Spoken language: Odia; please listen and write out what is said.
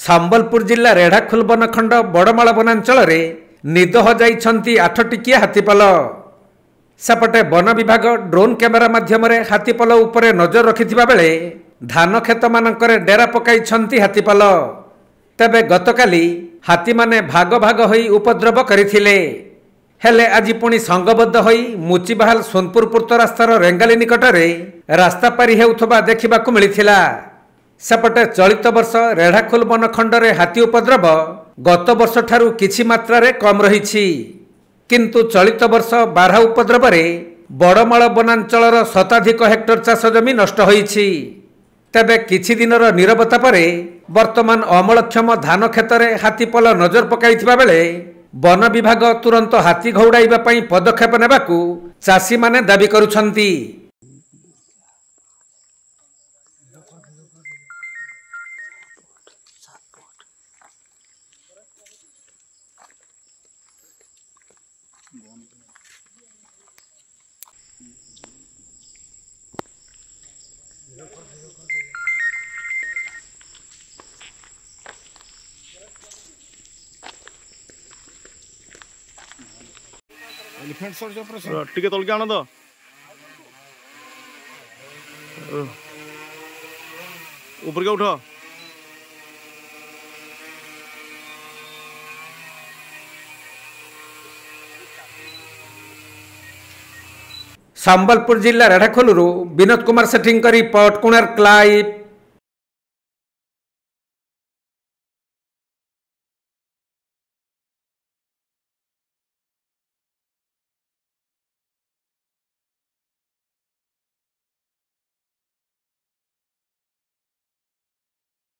ସମ୍ବଲପୁର ଜିଲ୍ଲା ରେଢ଼ାଖୋଲ ବନଖଣ୍ଡ ବଡ଼ମାଳ ବନାଞ୍ଚଳରେ ନିଦ ହଜାଇଛନ୍ତି 8 ଟିକିଆ ହାତୀପଲ। ସେପଟେ ବନ ବିଭାଗ ଡ୍ରୋନ୍ କ୍ୟାମେରା ମାଧ୍ୟମରେ ହାତୀପଲ ଉପରେ ନଜର ରଖିଥିବା ବେଳେ ଧାନ କ୍ଷେତମାନଙ୍କରେ ଡେରା ପକାଇଛନ୍ତି ହାତୀପଲ। ତେବେ ଗତକାଲି ହାତୀମାନେ ଭାଗ ଭାଗ ହୋଇ ଉପଦ୍ରବ କରିଥିଲେ। ହେଲେ ଆଜି ପୁଣି ସଂଘବଦ୍ଧ ହୋଇ ମୁଚିବାହାଲ ସୋନପୁର ପୂର୍ତ୍ତ ରାସ୍ତାର ରେଙ୍ଗାଲି ନିକଟରେ ରାସ୍ତା ପାରି ହେଉଥିବା ଦେଖିବାକୁ ମିଳିଥିଲା। ସେପଟେ ଚଳିତ ବର୍ଷ ରେଢ଼ାଖୋଲ ବନଖଣ୍ଡରେ ହାତୀ ଉପଦ୍ରବ ଗତ ବର୍ଷଠାରୁ କିଛି ମାତ୍ରାରେ କମ୍ ରହିଛି। କିନ୍ତୁ ଚଳିତ ବର୍ଷ ବାର୍ହା ଉପଦ୍ରବରେ ବଡ଼ମାଳ ବନାଞ୍ଚଳର ଶତାଧିକ ହେକ୍ଟର ଚାଷ ଜମି ନଷ୍ଟ ହୋଇଛି। ତେବେ କିଛି ଦିନର ନୀରବତା ପରେ ବର୍ତ୍ତମାନ ଅମଳକ୍ଷମ ଧାନ କ୍ଷେତରେ ହାତୀପଲ ନଜର ପକାଇଥିବା ବେଳେ ବନ ବିଭାଗ ତୁରନ୍ତ ହାତୀ ଘଉଡ଼ାଇବା ପାଇଁ ପଦକ୍ଷେପ ନେବାକୁ ଚାଷୀମାନେ ଦାବି କରୁଛନ୍ତି। एलिफेंट सर्च ऑपरेशन टिके तल के आना तो ऊपर के उठा ସମ୍ବଲପୁର ଜିଲ୍ଲା ରେଢ଼ାଖୋଲରୁ ବିନୋଦ କୁମାର ସେଠୀଙ୍କ ରିପୋର୍ଟ, କୋଣାର୍କ ଲାଇଭ୍।